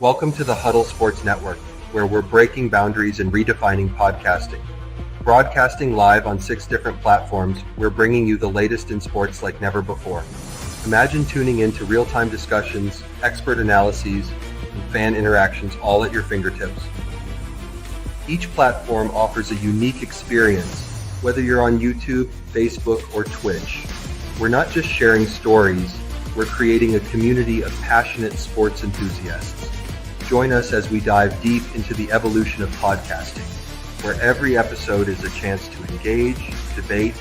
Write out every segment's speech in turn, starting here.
Welcome to the Huddle Sports Network, where we're breaking boundaries and redefining podcasting. Broadcasting live on 6 different platforms, we're bringing you the latest in sports like never before. Imagine tuning into real-time discussions, expert analyses, and fan interactions all at your fingertips. Each platform offers a unique experience, whether you're on YouTube, Facebook, or Twitch. We're not just sharing stories, we're creating a community of passionate sports enthusiasts. Join us as we dive deep into the evolution of podcasting, where every episode is a chance to engage, debate,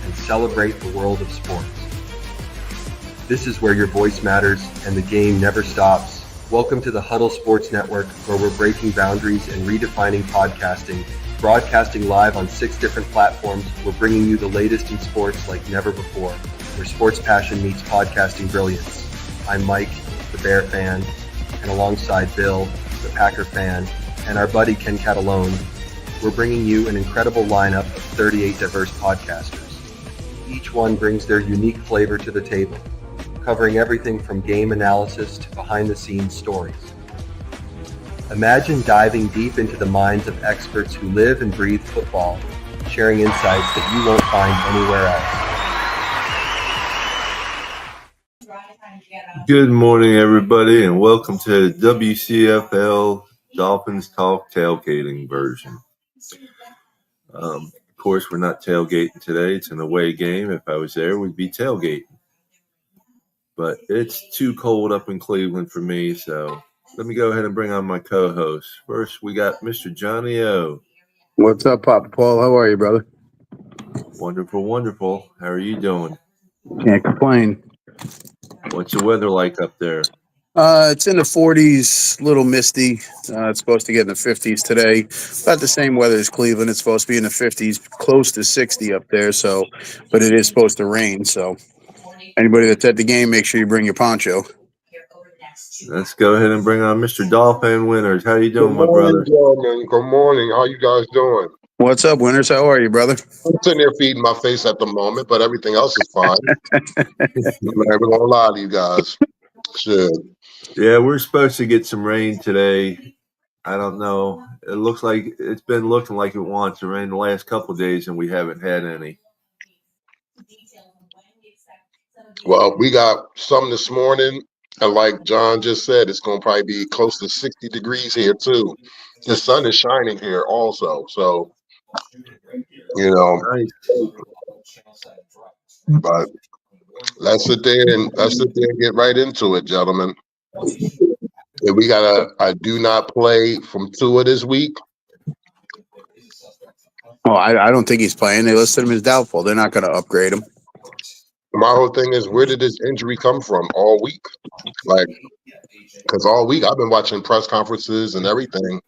and celebrate the world of sports. This is where your voice matters and the game never stops. Welcome to the Huddle Sports Network, where we're breaking boundaries and redefining podcasting. Broadcasting live on 6 different platforms, we're bringing you the latest in sports like never before, where sports passion meets podcasting brilliance. I'm Mike, the Bear fan, and alongside Bill, the Packer fan, and our buddy Ken Catalone, we're bringing you an incredible lineup of 38 diverse podcasters. Each one brings their unique flavor to the table, covering everything from game analysis to behind-the-scenes stories. Imagine diving deep into the minds of experts who live and breathe football, sharing insights that you won't find anywhere else. Good morning, everybody, and welcome to WCFL Dolphins Talk Tailgating version. Of course, we're not tailgating today. It's an away game. If I was there, we'd be tailgating. But it's too cold up in Cleveland for me, so let me go ahead and bring on my co-host. First, we got Mr. Johnny O. What's up, Papa Paul? How are you, brother? Wonderful, wonderful. How are you doing? Can't complain. What's the weather like up there? It's in the 40s, a little misty. It's supposed to get in the 50s today. About the same weather as Cleveland. It's supposed to be in the 50s, close to 60 up there. So, but it is supposed to rain. So, anybody that's at the game, make sure you bring your poncho. Let's go ahead and bring on Mr. Dolphin Winters. How you doing, my brother? Gentlemen. Good morning. How you guys doing? What's up, Winters? How are you, brother? I'm sitting there feeding my face at the moment, but everything else is fine. I'm never gonna lie to you guys. Shit. Yeah, we're supposed to get some rain today. I don't know. It looks like it's been looking like it wants to rain the last couple of days, and we haven't had any. Well, we got some this morning, and like John just said, it's gonna probably be close to 60 degrees here too. The sun is shining here also, so you know. Nice. But let's sit there and get right into it, gentlemen. And we got a do not play from Tua this week. Oh, I don't think he's playing. They listed him as doubtful. They're not going to upgrade him. My whole thing is, where did this injury come from all week? Like, because all week I've been watching press conferences and everything,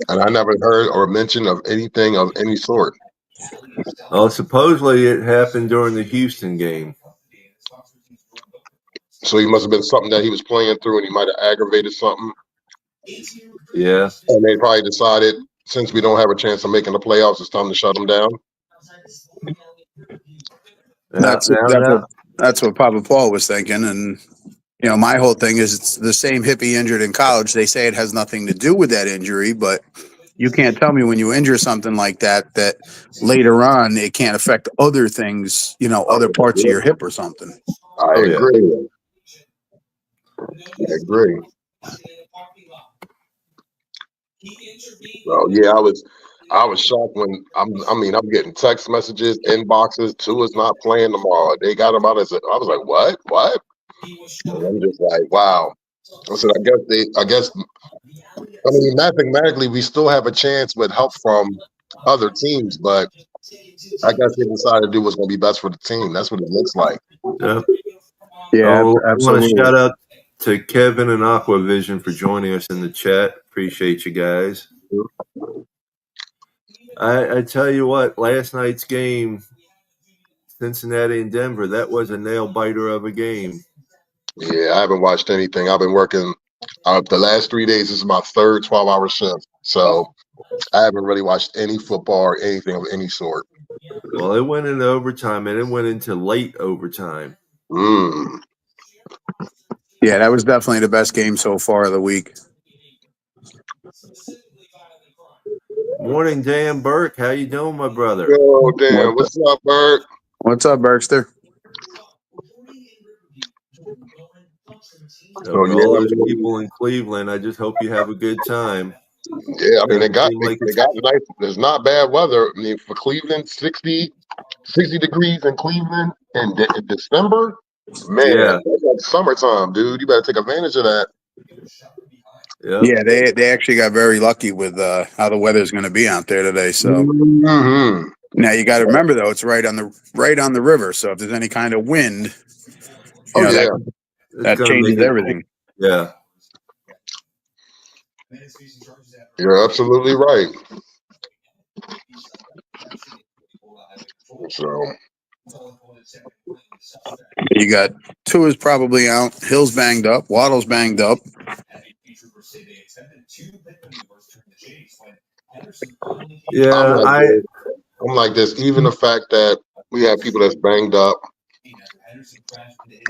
and I never heard or mention of anything of any sort. Well, supposedly it happened during the Houston game. So he must have been something that he was playing through, and he might have aggravated something. Yeah. And they probably decided, since we don't have a chance of making the playoffs, it's time to shut him down. That's what Papa Paul was thinking. And, you know, my whole thing is it's the same hip he injured in college. They say it has nothing to do with that injury, but you can't tell me when you injure something like that, that later on it can't affect other things, you know, other parts of your hip or something. I agree. I agree. Well, yeah, I was shocked when I'm getting text messages, inboxes. Tua's not playing tomorrow. They got him out as I was like, what? And I'm just like, wow. I said, I mean, mathematically, we still have a chance with help from other teams, but I guess they decided to do what's going to be best for the team. That's what it looks like. Yeah, I want absolutely. to shout out to Kevin and Aquavision for joining us in the chat. Appreciate you guys. I tell you what, last night's game, Cincinnati and Denver, that was a nail biter of a game. Yeah, I haven't watched anything. I've been working the last 3 days. This is my third 12-hour shift, so I haven't really watched any football or anything of any sort. Well, it went into overtime, and it went into late overtime. Yeah, that was definitely the best game so far of the week. Morning, Dan Burke. How you doing, my brother? Yo, Dan, what's up, Bert? What's up, Berkster? So for all those people in Cleveland, I just hope you have a good time. Yeah, I mean, they got nice. There's not bad weather. I mean, for Cleveland, 60 degrees in Cleveland in December. Man, that's like summertime, dude. You better take advantage of that. Yep. Yeah, they actually got very lucky with how the weather's going to be out there today. So now you got to remember though, it's right on the river. So if there's any kind of wind, that changes everything. Cool. Yeah, you're absolutely right. So you got Tua's probably out, Hill's banged up, Waddle's banged up. Yeah, I'm like this. Even the fact that we have people that's banged up,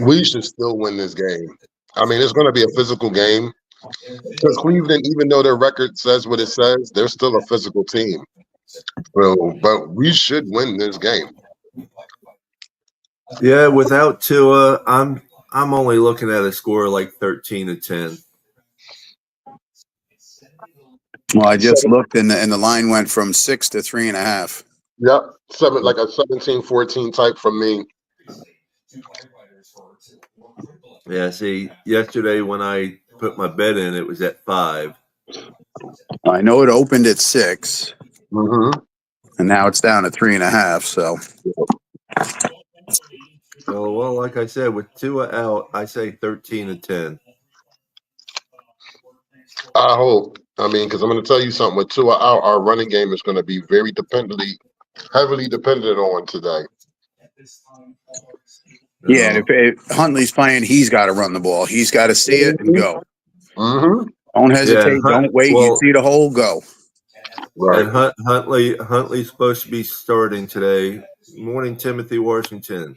we should still win this game. I mean, it's going to be a physical game. Because Cleveland, even though their record says what it says, they're still a physical team. So, but we should win this game. Yeah, without Tua, I'm only looking at a score like 13-10. Well, I just looked and the line went from 6 to 3.5. Yep, like a 17-14 type from me. Yeah, see, yesterday when I put my bet in, it was at 5. I know it opened at 6, and now it's down to 3.5. So, well, like I said, with Tua out, I say 13-10. I hope. I mean, because I'm going to tell you something. With Tua out, our running game is going to be very heavily dependent on today. Yeah, and if Huntley's playing, he's got to run the ball. He's got to see it and go. Don't hesitate. Don't wait. You see the hole, go. Right. And Huntley's supposed to be starting today. Morning, Timothy Washington.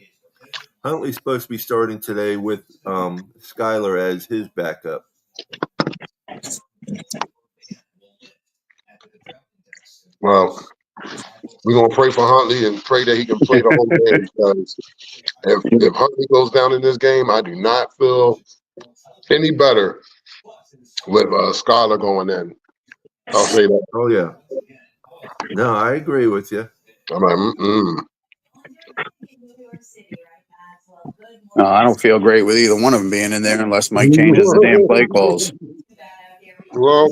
Huntley's supposed to be starting today with Skylar as his backup. Well, we're going to pray for Huntley and pray that he can play the whole game. Because if Huntley goes down in this game, I do not feel any better with Skylar going in. I'll say that. Oh, yeah. No, I agree with you. I'm like, No, I don't feel great with either one of them being in there unless Mike changes the damn play calls. Well,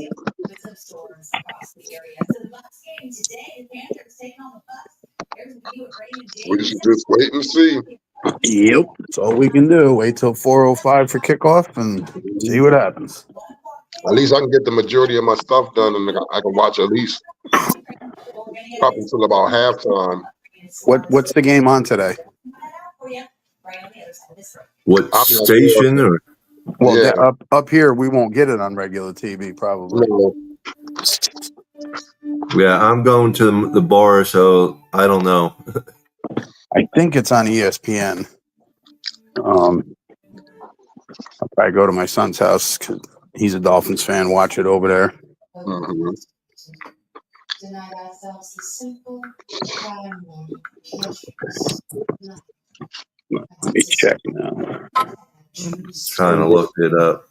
we should just wait and see. Yep, that's all we can do. Wait till 4:05 for kickoff and see what happens. At least I can get the majority of my stuff done, and I can watch at least probably until about halftime. What's the game on today? What station or? Well, yeah. up here we won't get it on regular TV probably. No. Yeah, I'm going to the bar, so I don't know. I think it's on ESPN. I'll probably go to my son's house because he's a Dolphins fan. Watch it over there. Let me check now. Trying to look it up.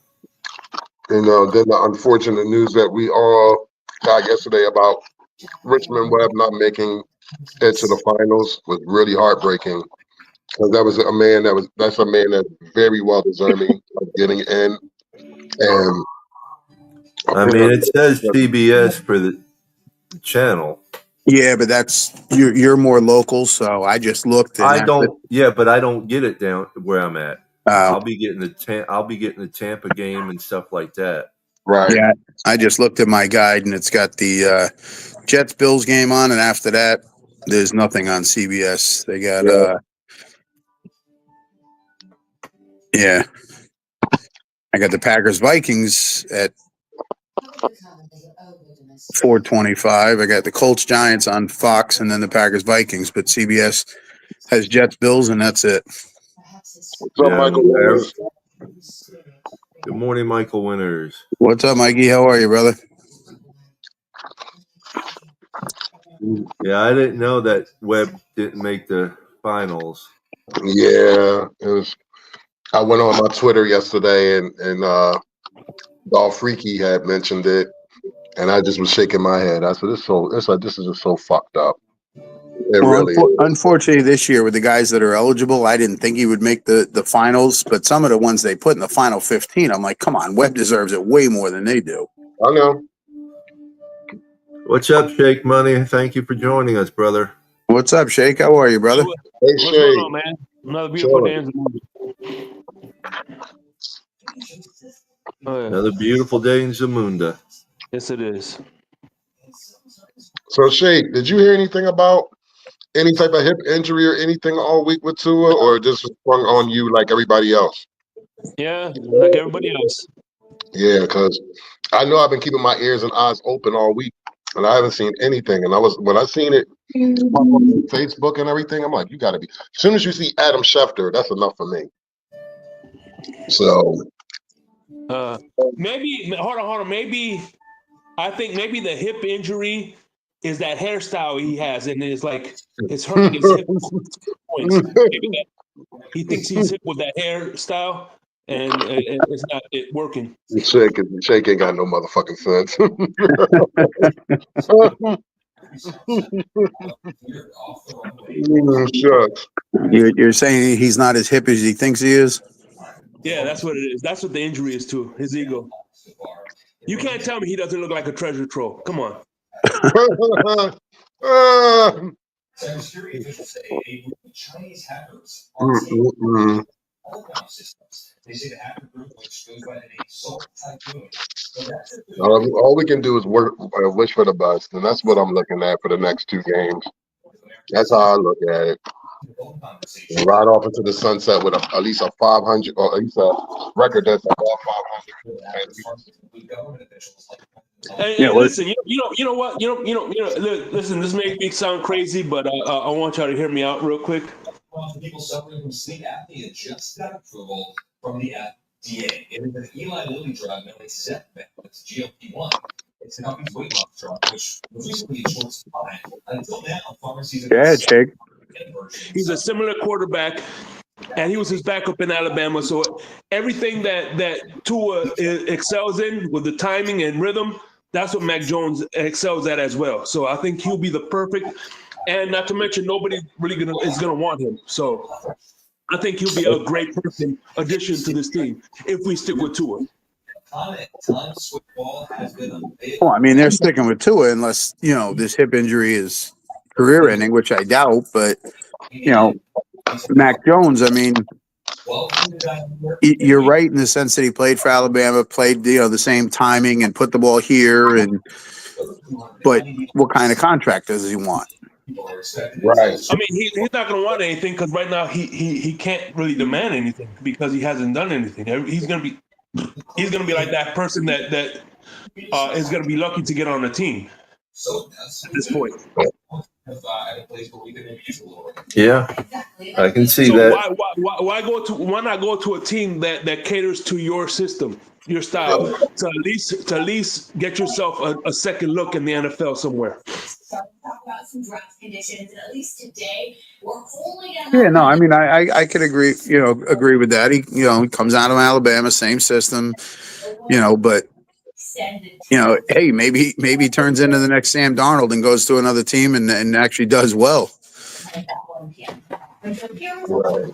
Then the unfortunate news that we all got yesterday about Richmond Webb not making it to the finals was really heartbreaking. Because that was a man that's very well deserving of getting in. And I mean, it says CBS for the channel. Yeah, but that's you're more local, so I just looked. But I don't get it down where I'm at. I'll be getting the Tampa game and stuff like that. Right. Yeah, I just looked at my guide and it's got the Jets Bills game on, and after that, there's nothing on CBS. They got I got the Packers Vikings at 4:25. I got the Colts Giants on Fox, and then the Packers Vikings. But CBS has Jets Bills, and that's it. What's up, Michael Winters? Good morning, Michael Winters. What's up, Mikey? How are you, brother? Yeah, I didn't know that Webb didn't make the finals. Yeah, I went on my Twitter yesterday, and Dolph Freaky had mentioned it, and I just was shaking my head. I said, "This is just so fucked up." It really is. Unfortunately, this year with the guys that are eligible, I didn't think he would make the finals. But some of the ones they put in the final 15, I'm like, come on, Webb deserves it way more than they do. I know. What's up, Shake Money? Thank you for joining us, brother. What's up, Shake? How are you, brother? Hey, What's Shay. going on, man? Another beautiful day in the movie. Another beautiful day in Zamunda. Yes, it is. So, Shay, did you hear anything about any type of hip injury or anything all week with Tua, or just sprung on you like everybody else? Yeah, like everybody else. Yeah, because I know I've been keeping my ears and eyes open all week, and I haven't seen anything. And when I seen it on Facebook and everything, I'm like, you got to be. As soon as you see Adam Schefter, that's enough for me. So maybe hold on. I think maybe the hip injury is that hairstyle he has, and it's like it's hurting his hip points. Maybe that he thinks he's hip with that hairstyle, and it's not working. Shake ain't got no motherfucking sense. Shucks. You're saying he's not as hip as he thinks he is? Yeah, that's what it is. That's what the injury is to his ego. You can't tell me he doesn't look like a treasure trove. Come on. Chinese hackers all we can do is wish for the best, and that's what I'm looking at for the next 2 games. That's how I look at it. And ride off into the sunset with at least a 500, or at least a record that's above 500. Hey, listen, you know what? Listen, this may sound crazy, but I want y'all to hear me out real quick. People suffering from sleep apnea just got approval from the FDA. It is an Eli Lilly drug known as Zepbound. It's GLP-1. It's an obvious weight loss drug, which was recently in short supply. Until now, pharmacies Yeah, Shake. He's a similar quarterback, and he was his backup in Alabama. So everything that Tua excels in with the timing and rhythm, that's what Mac Jones excels at as well. So I think he'll be the perfect, and not to mention nobody really is gonna want him. So I think he'll be a great addition to this team if we stick with Tua. Well, I mean, they're sticking with Tua unless, this hip injury is career-ending, which I doubt. But, Mac Jones, I mean, you're right in the sense that he played for Alabama, played, the same timing and put the ball here. But what kind of contract does he want? Right. I mean, he's not going to want anything because right now he can't really demand anything because he hasn't done anything. He's going to be like that person that is going to be lucky to get on a team at this point. Yeah, I can see so that. Why not go to a team that caters to your system, your style, to at least get yourself a second look in the NFL somewhere. Yeah, no, I mean, I could agree with that. He comes out of Alabama, same system, but hey, maybe he turns into the next Sam Darnold and goes to another team and actually does well. Right.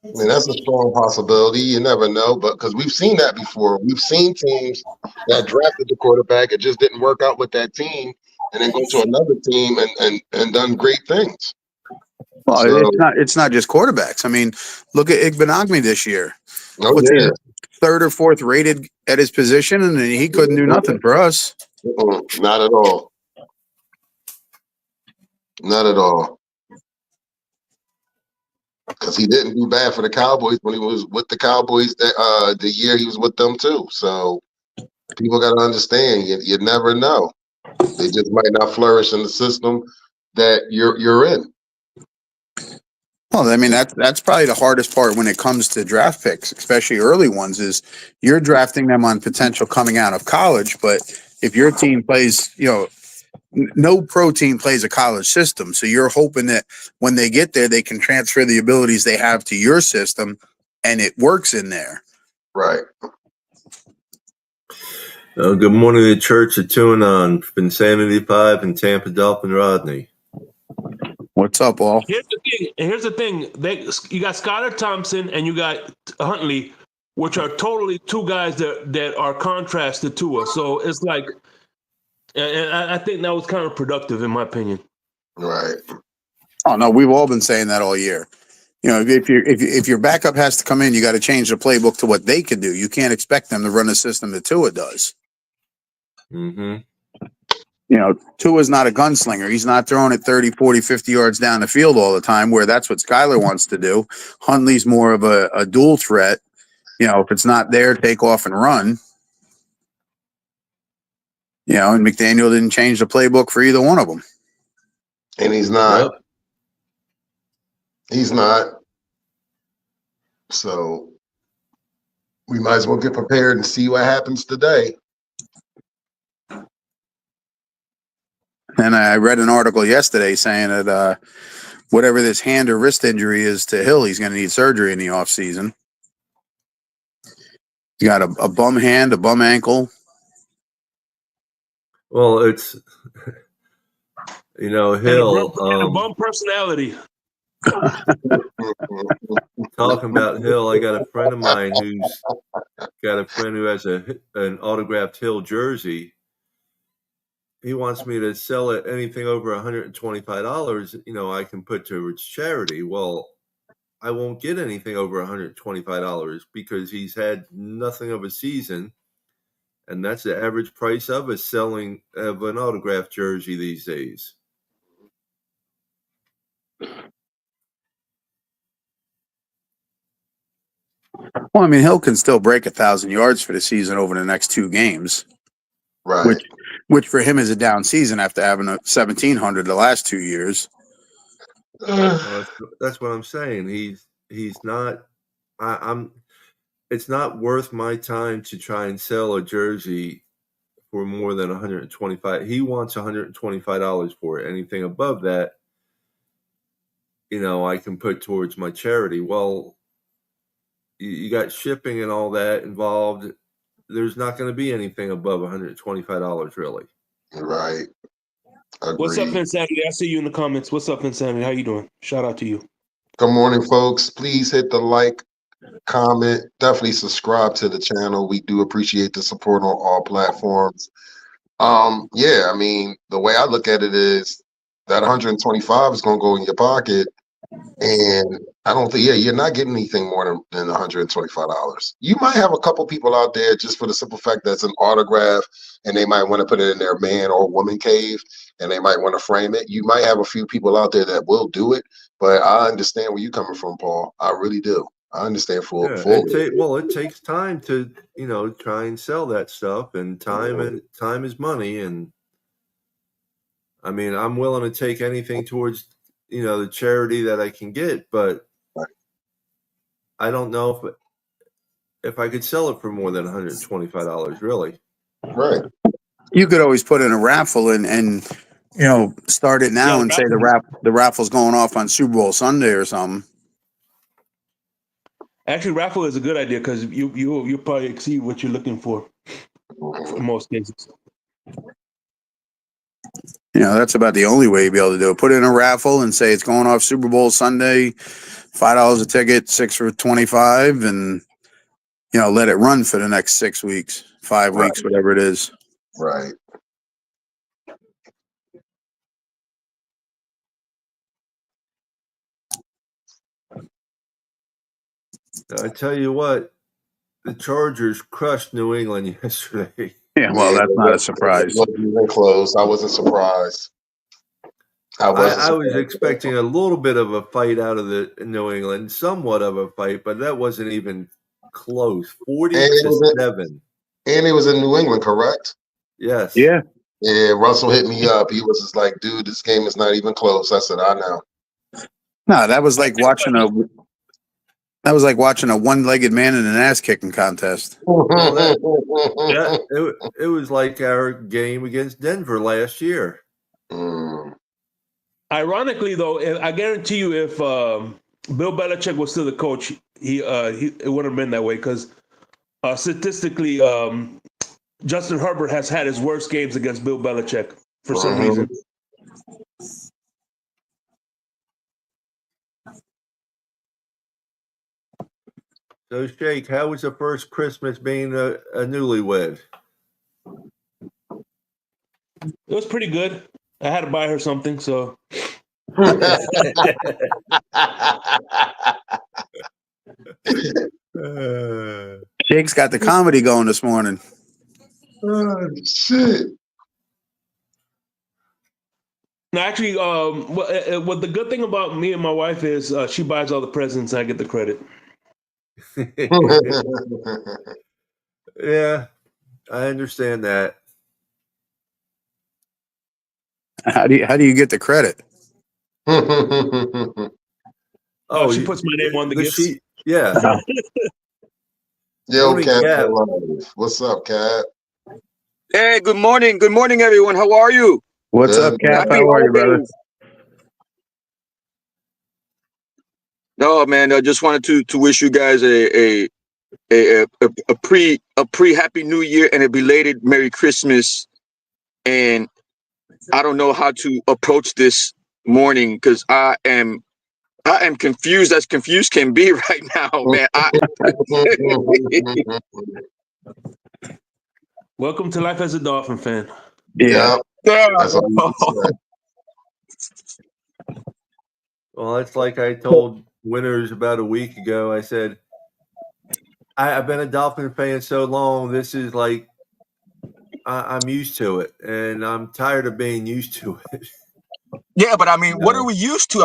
I mean, that's a strong possibility. You never know, but because we've seen that before. We've seen teams that drafted the quarterback, it just didn't work out with that team, and then go to another team and done great things. Well, so, it's not just quarterbacks. I mean, look at Igbenogany this year. What's he, 3rd or 4th rated at his position, and he couldn't do nothing for us. Not at all. Not at all. Because he didn't do bad for the Cowboys when he was with the Cowboys the year he was with them too. So people got to understand, you never know. They just might not flourish in the system that you're in. Well, I mean, that's probably the hardest part when it comes to draft picks, especially early ones, is you're drafting them on potential coming out of college. But if your team plays, no pro team plays a college system. So you're hoping that when they get there, they can transfer the abilities they have to your system and it works in there. Right. Good morning to Church of Tunon, Insanity 5 and Tampa Dolphin Rodney. What's up, all? Here's the thing. You got Skylar Thompson and you got Huntley, which are totally two guys that are contrast to Tua. So it's like, and I think that was kind of productive in my opinion. Right. Oh no, we've all been saying that all year. You know, if your backup has to come in, you got to change the playbook to what they can do. You can't expect them to run a system that Tua does. Mm-hmm. You know, Tua's not a gunslinger. He's not throwing it 30, 40, 50 yards down the field all the time, where that's what Skylar wants to do. Huntley's more of a dual threat. You know, if it's not there, take off and run. You know, and McDaniel didn't change the playbook for either one of them. And he's not. Yep. He's not. So we might as well get prepared and see what happens today. And I read an article yesterday saying that whatever this hand or wrist injury is to Hill, he's going to need surgery in the offseason. He's got a bum hand, a bum ankle. Well, it's, Hill. And a bum personality. Talking about Hill, I got a friend of mine who's got a friend who has an autographed Hill jersey. He wants me to sell it anything over $125, I can put towards charity. Well, I won't get anything over $125 because he's had nothing of a season. And that's the average price of an autographed jersey these days. Well, I mean, Hill can still break 1,000 yards for the season over the next 2 games. Right. Which for him is a down season after having a 1,700 the last 2 years. Well, that's what I'm saying. He's not. It's not worth my time to try and sell a jersey for more than $125. He wants $125 for it. Anything above that, I can put towards my charity. Well, you got shipping and all that involved. There's not going to be anything above $125, really. Right. Agreed. What's up, Insanity? I see you in the comments. What's up, Insanity? How you doing? Shout out to you. Good morning, folks. Please hit the like, comment, definitely subscribe to the channel. We do appreciate the support on all platforms. Yeah, I mean, the way I look at it is that 125 is going to go in your pocket. And I don't think, you're not getting anything more than $125. You might have a couple people out there just for the simple fact that's an autograph and they might want to put it in their man or woman cave and they might want to frame it. You might have a few people out there that will do it, but I understand where you're coming from, Paul. I really do. I understand fully. It takes time to, try and sell that stuff, and time is money. And I mean, I'm willing to take anything towards, the charity that I can get, but I don't know if I could sell it for more than $125, really. Right. You could always put in a raffle and start it now and say the raffle's going off on Super Bowl Sunday or something. Actually, raffle is a good idea because you'll probably exceed what you're looking for in most cases. That's about the only way you'll be able to do it. Put in a raffle and say it's going off Super Bowl Sunday, $5 a ticket, 6 for $25, and let it run for the next 6 weeks, 5 weeks, whatever it is. Right. I tell you what, the Chargers crushed New England yesterday. Yeah, well, that's not a surprise. It wasn't even close. I wasn't surprised. I was expecting a little bit of a fight out of the New England, somewhat of a fight, but that wasn't even close. 40-7. And it was in New England, correct? Yes. Yeah. Yeah, Russell hit me up. He was just like, dude, this game is not even close. I said, I know. No, that was like watching a one-legged man in an ass-kicking contest. Well, it was like our game against Denver last year. Mm. Ironically, though, I guarantee you, if Bill Belichick was still the coach, it wouldn't have been that way because statistically, Justin Herbert has had his worst games against Bill Belichick for some reason. So, Shake, how was the first Christmas being a newlywed? It was pretty good. I had to buy her something, so. Jake's got the comedy going this morning. Oh, shit. No, actually, what the good thing about me and my wife is she buys all the presents and I get the credit. Yeah, I understand that. How do you get the credit? She puts my name on the gifts. Yeah. Yo, Cat. What's up, Cat? Hey, good morning. Good morning, everyone. How are you? What's up, Cap? Happy How are you, brother? No, man. I just wanted to wish you guys a pre Happy New Year and a belated Merry Christmas. And I don't know how to approach this morning because I am confused as confused can be right now, man. Welcome to life as a Dolphin fan. Yeah. That's all you can say. Well, it's like I told Winners about a week ago. I said, I've been a Dolphin fan so long. This is like, I'm used to it, and I'm tired of being used to it. Yeah, but I mean, what are we used to?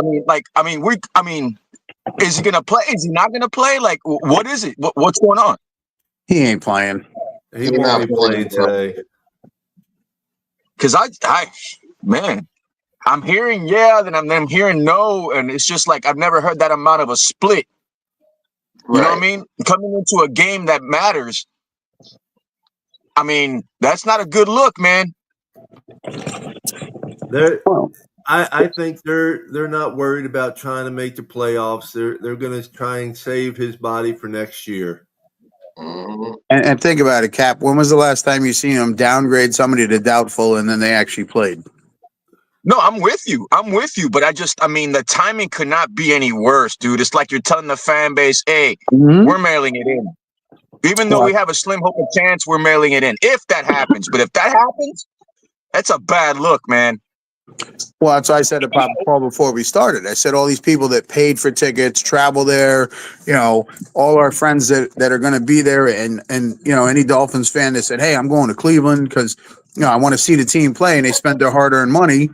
Is he gonna play? Is he not gonna play? Like, what is it? What's going on? He ain't playing. He won't be playing today. Because I'm hearing then I'm hearing no, and it's just like I've never heard that amount of a split. You know what I mean? Coming into a game that matters. I mean, that's not a good look, man. I think they're not worried about trying to make the playoffs. They're going to try and save his body for next year. And think about it, Cap. When was the last time you seen him downgrade somebody to doubtful and then they actually played? No, I'm with you. But the timing could not be any worse, dude. It's like you're telling the fan base, hey, we're mailing it in. Even though we have a slim hope of chance, we're mailing it in. If that happens. But if that happens, that's a bad look, man. Well, that's why I said to Papa Paul before we started. I said all these people that paid for tickets, travel there, all our friends that are going to be there, and any Dolphins fan that said, hey, I'm going to Cleveland because I want to see the team play, and they spent their hard-earned money.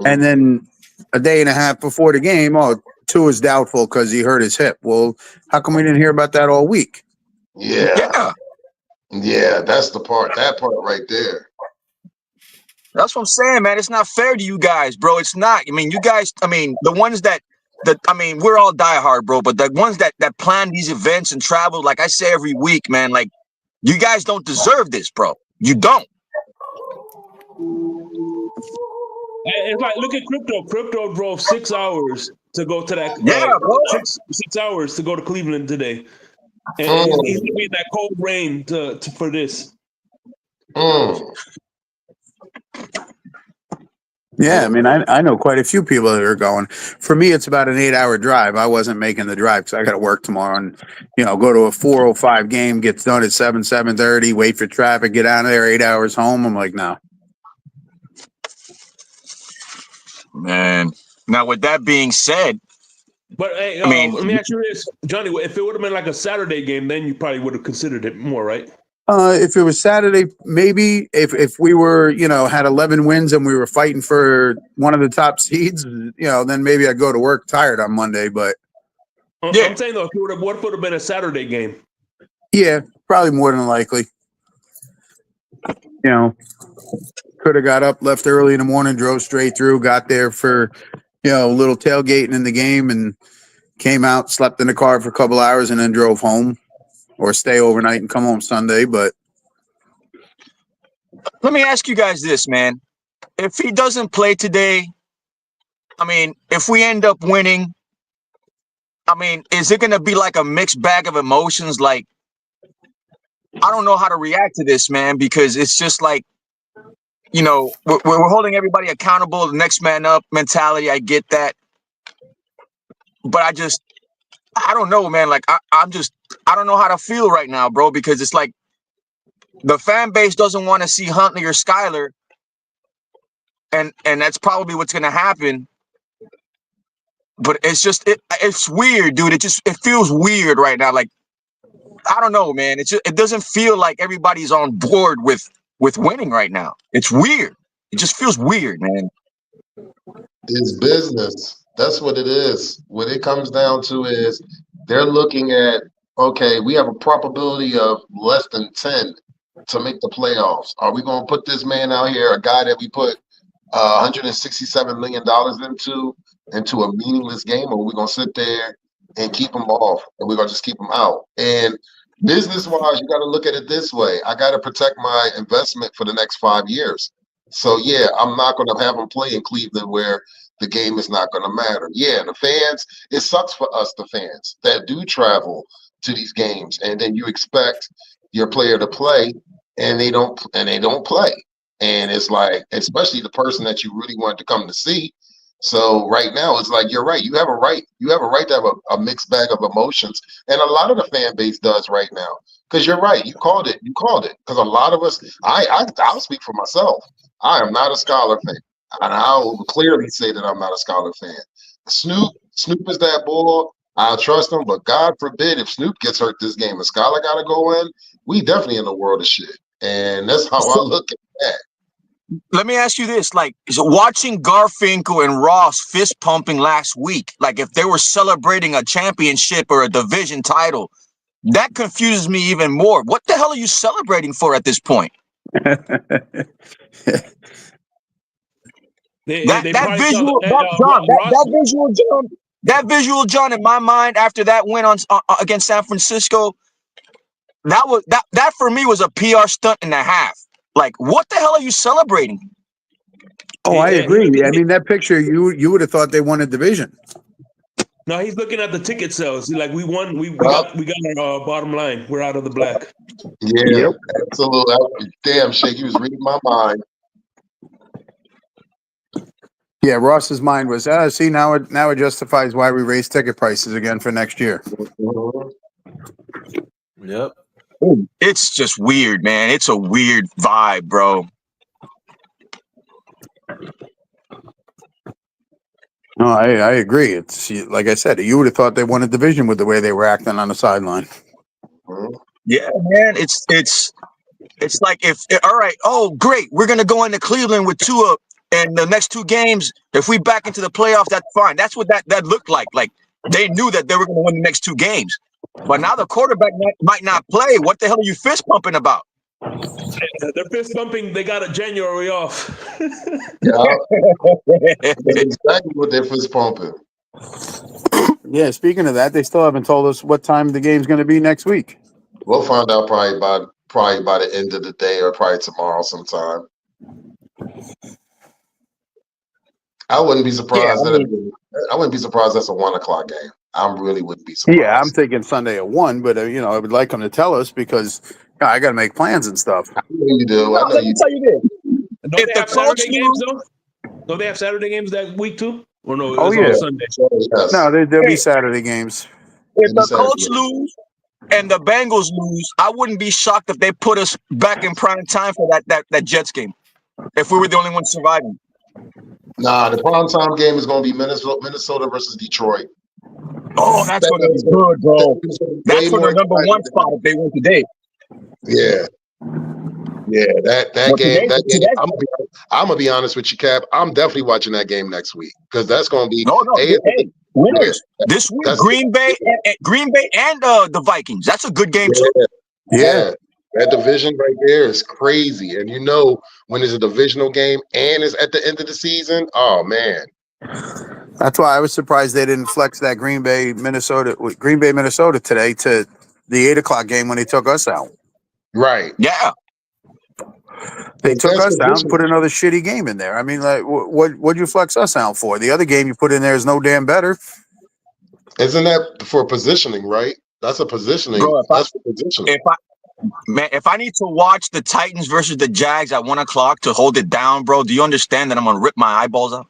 And then a day and a half before the game, Tua is doubtful because he hurt his hip. Well, how come we didn't hear about that all week? Yeah, that's the part. That part right there. That's what I'm saying, man. It's not fair to you guys, bro. It's not. You guys, the ones that we're all diehard, bro. But the ones that plan these events and travel, like I say every week, man, like you guys don't deserve this, bro. You don't. It's like, look at Crypto. Crypto drove 6 hours to go to that. Bro. 6 hours to go to Cleveland today. And he's going to be in that cold rain for this. Yeah, I know quite a few people that are going. For me, it's about an 8-hour drive. I wasn't making the drive because I got to work tomorrow and, go to a 4:05 game, gets done at 7:30, wait for traffic, get out of there, 8 hours home. I'm like, no. Man. Now, with that being said. But hey, let me ask you this, Johnny, if it would have been like a Saturday game, then you probably would have considered it more, right? If it was Saturday, maybe if we were, had 11 wins and we were fighting for one of the top seeds, then maybe I'd go to work tired on Monday. But I'm saying though, what if it would have been a Saturday game? Yeah, probably more than likely. Could have got up, left early in the morning, drove straight through, got there for, a little tailgating in the game, and came out, slept in the car for a couple hours, and then drove home. Or stay overnight and come home Sunday, but let me ask you guys this, man. if he doesn't play today, I mean, if we end up winning, I mean, is it going to be like a mixed bag of emotions? Like, I don't know how to react to this, man, because it's just like, you know, we're holding everybody accountable, the next man up mentality. I get that. But I don't know, man. Like, I don't know how to feel right now, bro, because it's like the fan base doesn't want to see Huntley or Skyler. And that's probably what's going to happen. But it's weird, dude. It feels weird right now. Like, I don't know, man. It doesn't feel like everybody's on board with winning right now. It's weird. It just feels weird, man. It's business. That's what it is. What it comes down to is they're looking at, okay, we have a probability of less than 10 to make the playoffs. Are we going to put this man out here, a guy that we put $167 million into a meaningless game, or are we going to sit there and keep him off, and we're going to just keep him out? And business-wise, you got to look at it this way. I got to protect my investment for the next 5 years. So, yeah, I'm not going to have him play in Cleveland where the game is not going to matter. Yeah, the fans, it sucks for us, the fans, that do travel to these games, and then you expect your player to play, and they don't play. And it's like, especially the person that you really wanted to come to see. So right now, it's like, you're right. You have a right. You have a right to have a mixed bag of emotions. And a lot of the fan base does right now. Because you're right. You called it. Because a lot of us, I'll speak for myself. I am not a Scholar fan. And I'll clearly say that I'm not a Scholar fan. Snoop is that bull. I'll trust him. But God forbid if Snoop gets hurt this game and Scholar got to go in, we definitely in the world of shit. And that's how I look at that. Let me ask you this, like, watching Garfinkel and Ross fist pumping last week, like if they were celebrating a championship or a division title, that confuses me even more. What the hell are you celebrating for at this point? That visual, John, in my mind, after that win on against San Francisco, that for me was a PR stunt and a half. Like, what the hell are you celebrating? Oh, I agree. I mean, that picture, you would have thought they won a division. No, he's looking at the ticket sales. He's like, we won. We got our bottom line. We're out of the black. Yeah, absolutely. Damn, Shake, he was reading my mind. Yeah, Ross's mind was, see, now it justifies why we raise ticket prices again for next year. Yep. It's just weird, man. It's a weird vibe, bro. No, I agree. It's like I said, you would have thought they won a division with the way they were acting on the sideline. Yeah, man. It's like all right, oh great, we're gonna go into Cleveland with Tua, and the next 2 games, if we back into the playoffs, that's fine. That's what that looked like. Like, they knew that they were gonna win the next 2 games. But now the quarterback might not play. What the hell are you fist pumping about? They're fist pumping. They got a January off. Yeah, that's exactly what they're fist pumping. Yeah, speaking of that, they still haven't told us what time the game's going to be next week. We'll find out probably by the end of the day or probably tomorrow sometime. I wouldn't be surprised I wouldn't be surprised that's a 1 o'clock game. I really wouldn't be surprised. Yeah, I'm thinking Sunday at 1, but I would like them to tell us because I got to make plans and stuff. I know you do. No, let me tell you this. Don't they have Saturday games though? Don't they have Saturday games that week too? Or no? Oh, yeah. On Sunday. Yes. No, there'll be Saturday games. If the Colts lose and the Bengals lose, I wouldn't be shocked if they put us back in prime time for that Jets game. If we were the only ones surviving. Nah, the primetime game is going to be Minnesota versus Detroit. Oh, that's going to be good, bro. That's for the number 1 spot if they win today. Yeah. Yeah, that game. I'm gonna be honest with you, Cap. I'm definitely watching that game next week because that's gonna be winners this week. Green Bay and the Vikings. That's a good game too. Yeah, that division right there is crazy. And when it's a divisional game and it's at the end of the season, oh man. That's why I was surprised they didn't flex that Green Bay, Minnesota today to the 8 o'clock game when they took us out. Right. Yeah. They took That's us down and positioning. put another what'd you in there? I mean, like, what'd you flex us out for? The other game you put in there is no damn better. Isn't that for positioning, right? That's a positioning. Bro, That's for positioning. if I need to watch the Titans versus the Jags at 1 o'clock to hold it down, bro, do you understand that I'm gonna rip my eyeballs out?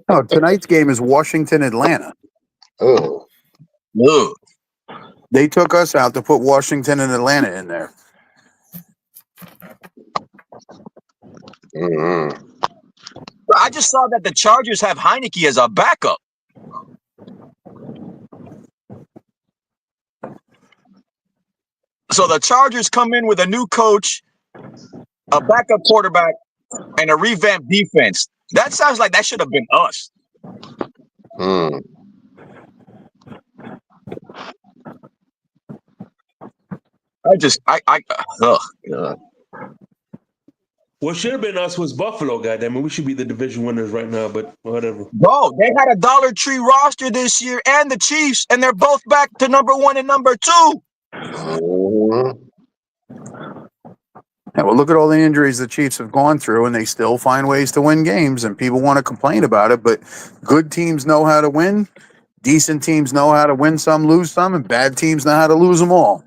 No, tonight's game is Washington, Atlanta. Oh. Ugh. They took us out to put Washington and Atlanta in there. Mm-hmm. I just saw that the Chargers have Heineke as a backup. So the Chargers come in with a new coach, a backup quarterback, and a revamped defense. That sounds like that should have been us. Mm. Ugh. What should have been us was Buffalo, goddamn it. We should be the division winners right now, but whatever. Bro, they had a Dollar Tree roster this year and the Chiefs, and they're both back to number 1 and number 2. Mm-hmm. Yeah, well, look at all the injuries the Chiefs have gone through, and they still find ways to win games, and people want to complain about it, but good teams know how to win. Decent teams know how to win some, lose some, and bad teams know how to lose them all.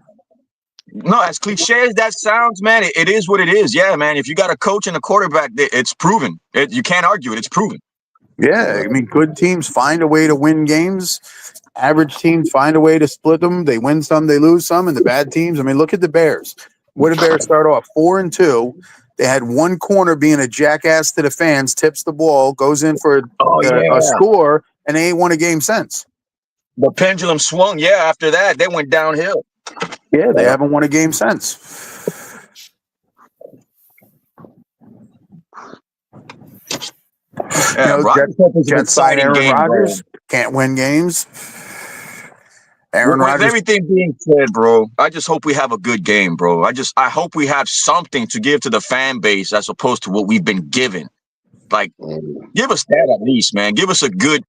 No, as cliche as that sounds, man, it is what it is. Yeah, man, if you got a coach and a quarterback, it's proven. You can't argue it. It's proven. Yeah, I mean, good teams find a way to win games. Average teams find a way to split them. They win some, they lose some, and the bad teams, I mean, look at the Bears. What did Bears start off? 4-2. They had one corner being a jackass to the fans, tips the ball, goes in for a score, and they ain't won a game since. The pendulum swung. Yeah, after that, they went downhill. Yeah, they haven't won a game since. Yeah, Jets sign Aaron Rodgers. Can't win games. Aaron Rodgers. With everything being said, bro, I just hope we have a good game, bro. I hope we have something to give to the fan base as opposed to what we've been given. Like, give us that at least, man. Give us a good,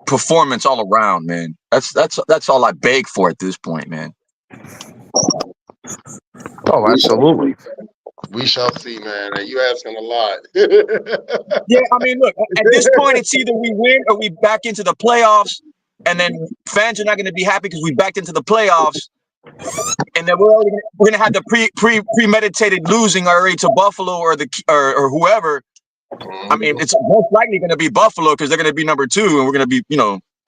performance all around, man. That's all I beg for at this point, man. Oh, absolutely. We shall see, man. And you asking a lot. Yeah, I mean, look, at this point, it's either we win or we back into the playoffs, and then fans are not going to be happy because we backed into the playoffs, and then we're going to have the premeditated losing already to Buffalo or whoever. I mean, it's most likely going to be Buffalo because they're going to be number 2, and we're going to be,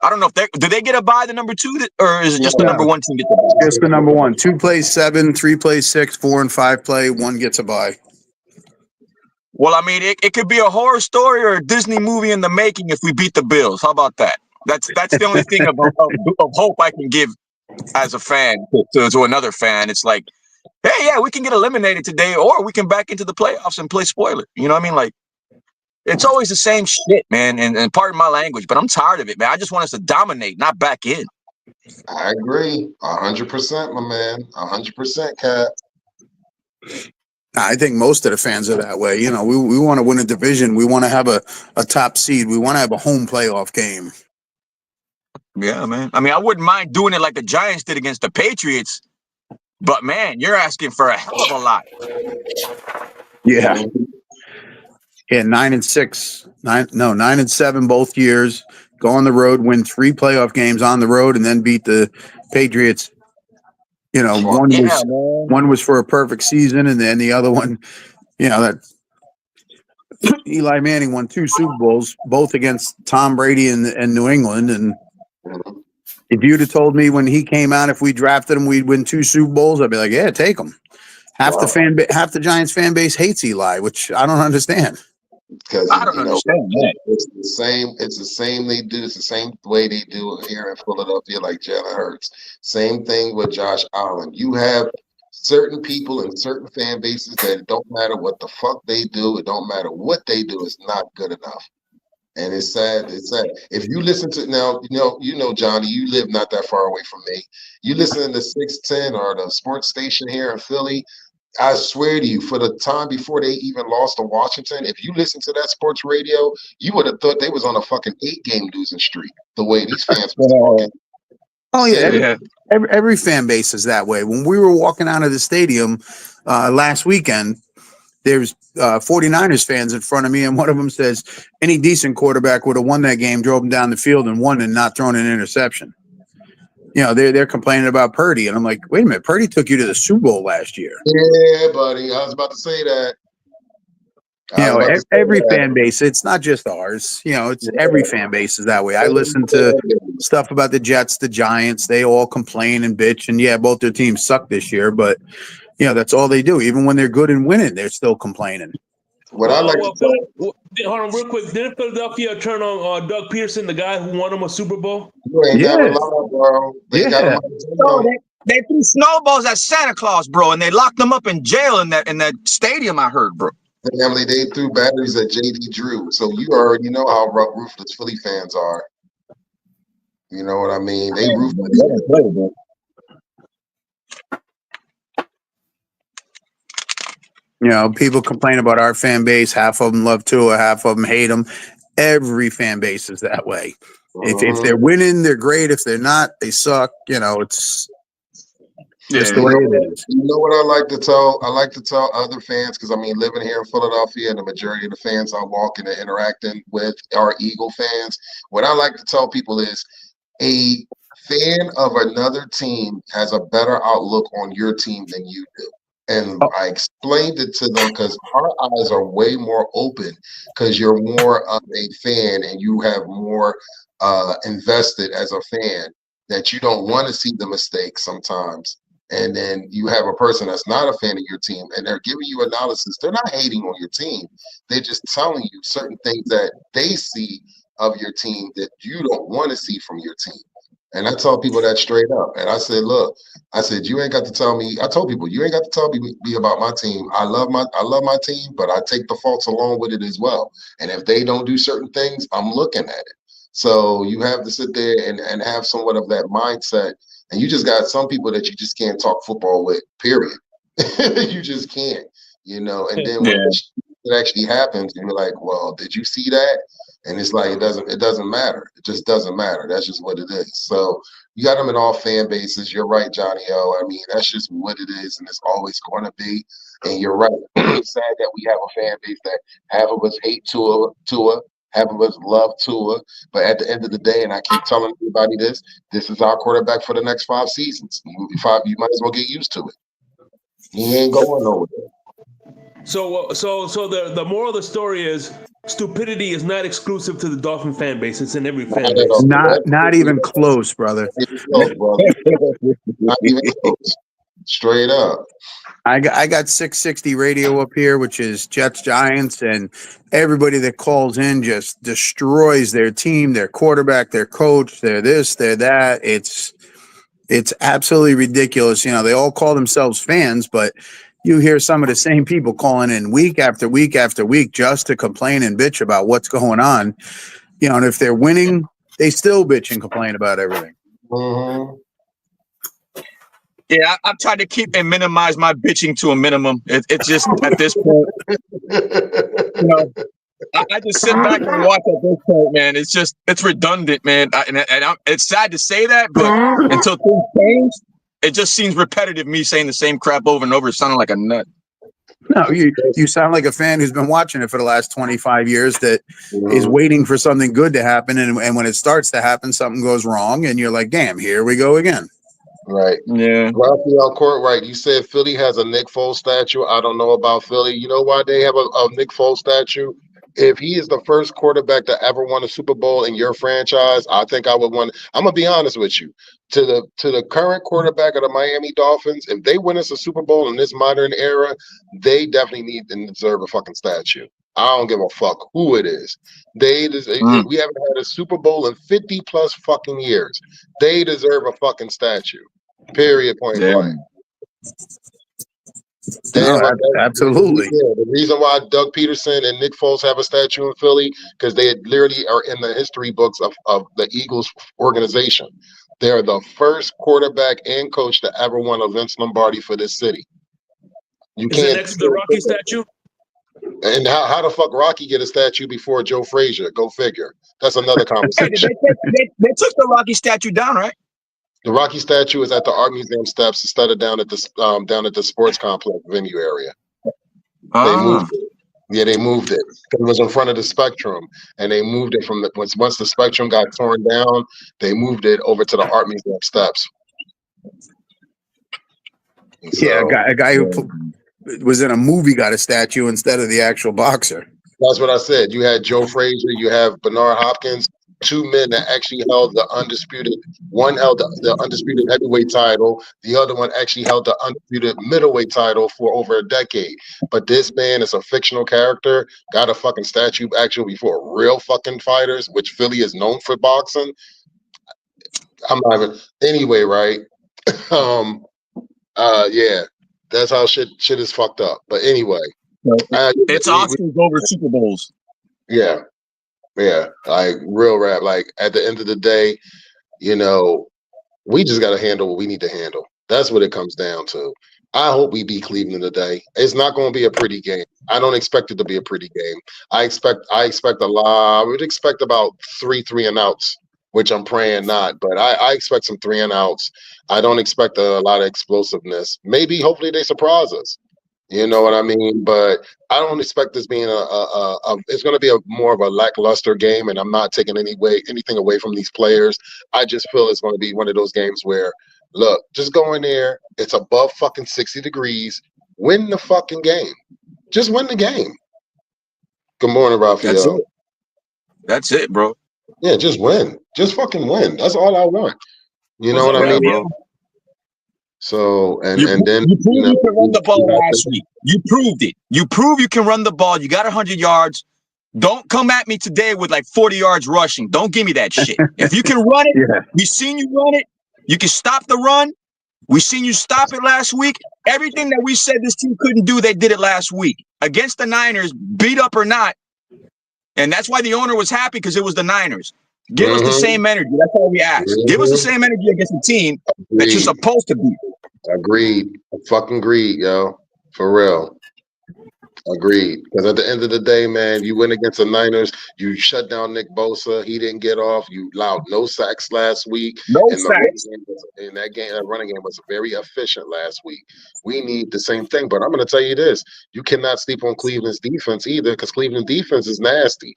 I don't know if do they get a bye, the number 2, or is it just the number 1 team get the bye? Just the number 1. 2 plays 7, 3 plays 6, 4 and 5 play. 1 gets a bye. Well, I mean, it could be a horror story or a Disney movie in the making if we beat the Bills. How about that? That's the only thing of hope I can give as a fan to another fan. It's like, hey, yeah, we can get eliminated today, or we can back into the playoffs and play spoiler. You know what I mean? Like, it's always the same shit, man. And pardon my language, but I'm tired of it, man. I just want us to dominate, not back in. I agree. 100%, my man. 100%, Cat. I think most of the fans are that way. We want to win a division. We want to have a top seed. We want to have a home playoff game. Yeah, man. I mean, I wouldn't mind doing it like the Giants did against the Patriots, but man, you're asking for a hell of a lot. Yeah. Yeah, 9-6, 9-7 both years. Go on the road, win 3 playoff games on the road, and then beat the Patriots. One was for a perfect season, and then the other one, that Eli Manning won 2 Super Bowls, both against Tom Brady and New England. And if you'd have told me when he came out, if we drafted him, we'd win 2 Super Bowls, I'd be like, yeah, take him. Half the Giants fan base hates Eli, which I don't understand. Because I don't understand that. It's the same. It's the same they do. It's the same way they do it here in Philadelphia, like Jalen Hurts. Same thing with Josh Allen. You have certain people and certain fan bases that it don't matter what the fuck they do. It don't matter what they do. It's not good enough. And it's sad. It's sad. If you listen to now, Johnny, you live not that far away from me. You listen to 610 or the sports station here in Philly. I swear to you, for the time before they even lost to Washington, if you listen to that sports radio, you would have thought they was on a fucking 8-game losing streak. The way these fans were talking. Oh yeah. every fan base is that way. When we were walking out of the stadium last weekend, there's 49ers fans in front of me, and one of them says, any decent quarterback would have won that game, drove them down the field and won and not thrown an interception. They're complaining about Purdy, and I'm like, wait a minute, Purdy took you to the Super Bowl last year. Yeah, buddy, I was about to say that. Every fan base, it's not just ours. It's every fan base is that way. I listen to stuff about the Jets, the Giants. They all complain and bitch, and yeah, both their teams suck this year, but that's all they do. Even when they're good and winning, they're still complaining. Hold on real quick. Didn't Philadelphia turn on Doug Peterson, the guy who won them a Super Bowl? You ain't never lied, bro. They got him on the They threw snowballs at Santa Claus, bro, and they locked them up in jail in that stadium. I heard, bro. family. They threw batteries at JD Drew. So you already know how ruthless Philly fans are. You know what I mean? They ruthless. People complain about our fan base. Half of them love Tua, half of them hate him. Every fan base is that way. If they're winning, they're great. If they're not, they suck. It's just the way it is. You know what I like to tell? I like to tell other fans, because living here in Philadelphia, and the majority of the fans I'm walking and interacting with are Eagle fans. What I like to tell people is a fan of another team has a better outlook on your team than you do. And I explained it to them because our eyes are way more open because you're more of a fan and you have more invested as a fan, that you don't want to see the mistakes sometimes. And then you have a person that's not a fan of your team and they're giving you analysis. They're not hating on your team. They're just telling you certain things that they see of your team that you don't want to see from your team. And I tell people that straight up. And I said, look, you ain't got to tell me. I told people, you ain't got to tell me about my team. I love my team, but I take the faults along with it as well. And if they don't do certain things, I'm looking at it. So you have to sit there and have somewhat of that mindset. And you just got some people that you just can't talk football with, period. You just can't, And then when it actually happens, and you're like, well, did you see that? And it's like, it doesn't matter. It just doesn't matter. That's just what it is. So you got them in all fan bases. You're right, Johnny O. That's just what it is, and it's always going to be. And you're right. It's sad that we have a fan base that half of us hate Tua, half of us love Tua. But at the end of the day, and I keep telling everybody this is our quarterback for the next 5 seasons. You might as well get used to it. He ain't going nowhere. So the moral of the story is stupidity is not exclusive to the Dolphin fan base. It's in every fan base. Not even close, brother. Not even close. Straight up. I got 660 radio up here, which is Jets, Giants, and everybody that calls in just destroys their team, their quarterback, their coach, their this, their that. It's absolutely ridiculous. They all call themselves fans, but you hear some of the same people calling in week after week after week just to complain and bitch about what's going on. And if they're winning, they still bitch and complain about everything. Mm-hmm. Yeah, I've tried to keep and minimize my bitching to a minimum. It's just at this point, I just sit back and watch at this point, man. It's redundant, man. It's sad to say that, but until things change, it just seems repetitive, me saying the same crap over and over, sounding like a nut. No, you sound like a fan who's been watching it for the last 25 years that is waiting for something good to happen. And when it starts to happen, something goes wrong. And you're like, damn, here we go again. Right. Yeah. Raphael Courtwright, you said Philly has a Nick Foles statue. I don't know about Philly. You know why they have a Nick Foles statue? If he is the first quarterback to ever won a Super Bowl in your franchise, I think I would want. I'm gonna be honest with you. To the current quarterback of the Miami Dolphins, if they win us a Super Bowl in this modern era, they definitely need and deserve a fucking statue. I don't give a fuck who it is. We haven't had a Super Bowl in 50 plus fucking years. They deserve a fucking statue. Period. Point blank. Absolutely. The reason why Doug Peterson and Nick Foles have a statue in Philly, because they literally are in the history books of the Eagles organization. They're the first quarterback and coach to ever win a Vince Lombardi for this city. Is it next to the Rocky statue? And how the fuck Rocky get a statue before Joe Frazier? Go figure. That's another conversation. They took the Rocky statue down, right? The Rocky statue is at the Art Museum steps instead of down at the sports complex venue area. They moved it. Yeah, they moved it because it was in front of the Spectrum, and they moved it from once the Spectrum got torn down, they moved it over to the Art Museum steps. Yeah, a guy who was in a movie got a statue instead of the actual boxer. That's what I said. You had Joe Frazier, you have Bernard Hopkins, two men that actually held the undisputed. One held the undisputed heavyweight title. The other one actually held the undisputed middleweight title for over a decade. But this man is a fictional character, got a fucking statue actually before real fucking fighters, which Philly is known for boxing. I'm not even anyway, right? Yeah, that's how shit is fucked up. But anyway, it's Oscars over Super Bowls. Yeah, like real rap. Like at the end of the day, you know, we just got to handle what we need to handle. That's what it comes down to. I hope we beat Cleveland today. It's not going to be a pretty game. I don't expect it to be a pretty game. I expect a lot. I would expect about 3 and outs, which I'm praying not. But I expect some 3 and outs. I don't expect a lot of explosiveness. Maybe, hopefully, they surprise us. You know what I mean? But I don't expect this being it's going to be more of a lackluster game, and I'm not taking anything away from these players. I just feel it's going to be one of those games where, look, just go in there. It's above fucking 60 degrees. Win the fucking game. Just win the game. Good morning, Raphael. That's it, bro. Yeah, just win. Just fucking win. That's all I want. You know what I mean, bro? So then you proved you can run the ball last week. You proved it. You prove you can run the ball. You got 100 yards. Don't come at me today with like 40 yards rushing. Don't give me that shit. If you can run it, we seen you run it. You can stop the run. We seen you stop it last week. Everything that we said this team couldn't do, they did it last week against the Niners, beat up or not. And that's why the owner was happy, because it was the Niners. Give us the same energy. That's all we ask. Give us the same energy against the team that you're supposed to beat. Agreed. Fucking agreed, yo. For real. Agreed. Because at the end of the day, man, you win against the Niners. You shut down Nick Bosa. He didn't get off. You allowed no sacks last week. That running game was very efficient last week. We need the same thing. But I'm going to tell you this. You cannot sleep on Cleveland's defense either, because Cleveland defense is nasty.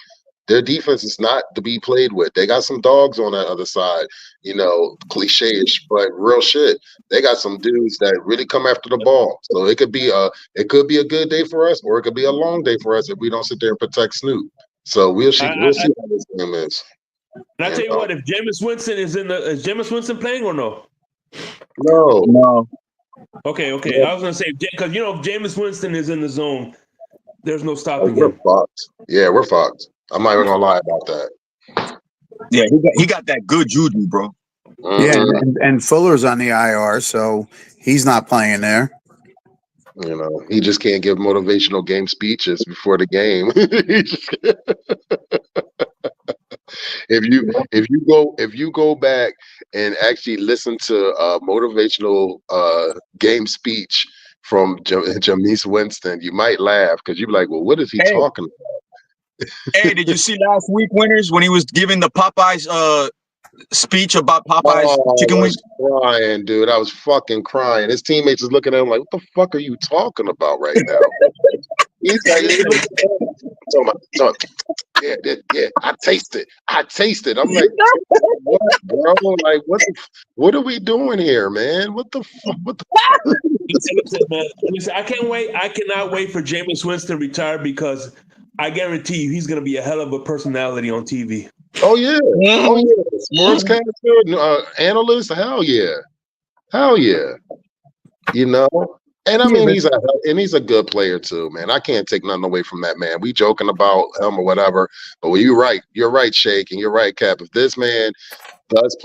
Their defense is not to be played with. They got some dogs on that other side, you know, cliche-ish, but real shit. They got some dudes that really come after the ball. So it could be a good day for us, or it could be a long day for us if we don't sit there and protect Snoop. So we'll see. We'll see how this game is. And I tell you what, if Jameis Winston is Jameis Winston playing or no? No. Okay. Yeah. I was gonna say, because if Jameis Winston is in the zone, there's no stopping him. We're fucked. Yeah, we're fucked. I'm not even gonna lie about that. Yeah, he got that good juju, bro. Yeah, and Fuller's on the IR, so he's not playing there. You know, he just can't give motivational game speeches before the game. If you go back and actually listen to a motivational game speech from Jameis Winston, you might laugh, because you're like, well, what is he talking about? Hey, did you see last week, Winners, when he was giving the Popeyes speech about Popeyes chicken wings? I was crying, dude. I was fucking crying. His teammates is looking at him like, what the fuck are you talking about right now? He's like, yeah, I tasted. I'm like, what, bro? Like, what are we doing here, man? What the fuck? Listen, I can't wait. I cannot wait for Jameis Winston to retire, because I guarantee you he's going to be a hell of a personality on TV. Oh, yeah. Sportscaster, analyst, hell yeah. You know? And I mean, he's a good player too, man. I can't take nothing away from that man. We joking about him or whatever, but you're right, Shake, and you're right, Cap. If this man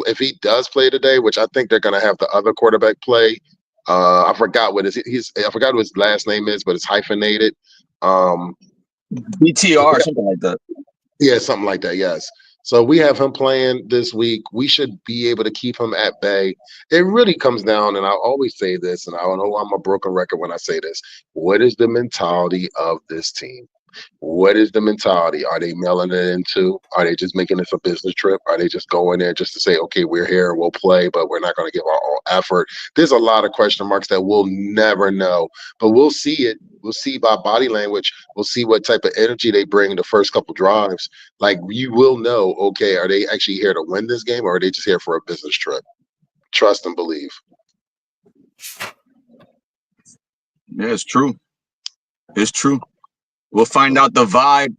if he does play today, which I think they're going to have the other quarterback play, I forgot what his last name is, but it's hyphenated. BTR, something like that. Yeah, something like that. Yes. So we have him playing this week. We should be able to keep him at bay. It really comes down, and I always say this, and I don't know I'm a broken record when I say this. What is the mentality of this team? What is the mentality? Are they mailing it into? Are they just making this a business trip? Are they just going there just to say, okay, we're here, we'll play, but we're not going to give our all effort? There's a lot of question marks that we'll never know, but we'll see it. We'll see by body language. We'll see what type of energy they bring the first couple drives. Like, you will know, okay, are they actually here to win this game, or are they just here for a business trip? Trust and believe. Yeah, it's true. It's true. We'll find out the vibe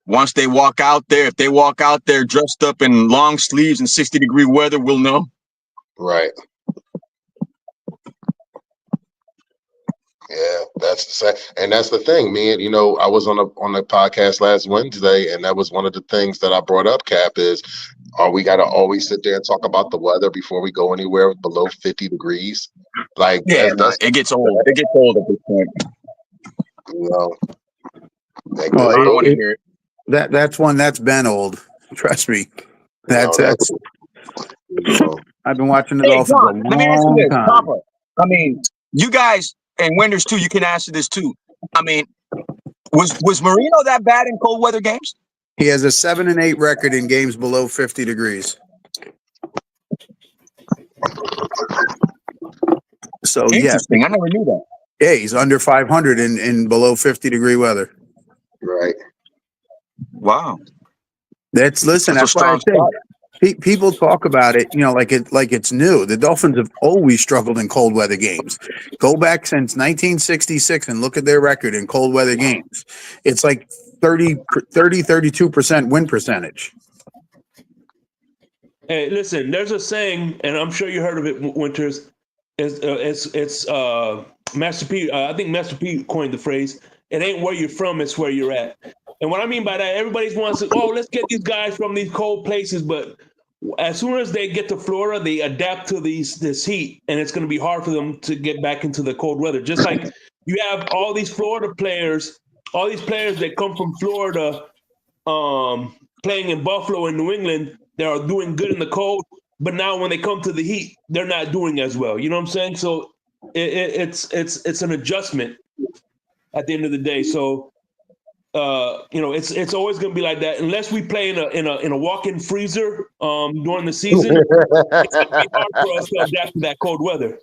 once they walk out there. If they walk out there dressed up in long sleeves and 60-degree weather, we'll know. Right. Yeah, that's the same. And that's the thing, man. You know, I was on the podcast last Wednesday, and that was one of the things that I brought up, Cap, is we got to always sit there and talk about the weather before we go anywhere below 50 degrees. Like, Yeah, that's it gets old. It gets old at this point. You know, like, Well, I don't want to hear it. That's one that's been old. Trust me. That's you know. I've been watching the Hey, Dolphins John, a let me ask you long this, time. Papa. I mean, you guys and Wenders too. You can answer this too. I mean, was Marino that bad in cold weather games? He has a 7-8 record in games below 50 degrees. So Interesting. yes, I never knew that. yeah, he's under 500 in below 50-degree weather. Right. Wow. That's That's a why I strong say start. people talk about it, like it's new. The Dolphins have always struggled in cold weather games. Go back since 1966 and look at their record in cold weather games. It's like 32% win percentage. Hey, listen, there's a saying, and I'm sure you heard of it, Winters. It's Master P. I think Master P coined the phrase. It ain't where you're from, it's where you're at. And what I mean by that, everybody wants to, let's get these guys from these cold places. But as soon as they get to Florida, they adapt to this heat, and it's going to be hard for them to get back into the cold weather. Just like you have all these Florida players, all these players that come from Florida, playing in Buffalo and New England, they are doing good in the cold. But now when they come to the heat, they're not doing as well. You know what I'm saying? So it's an adjustment at the end of the day. So it's always going to be like that unless we play in a walk-in freezer during the season. It's going to be hard for us to adapt to that cold weather.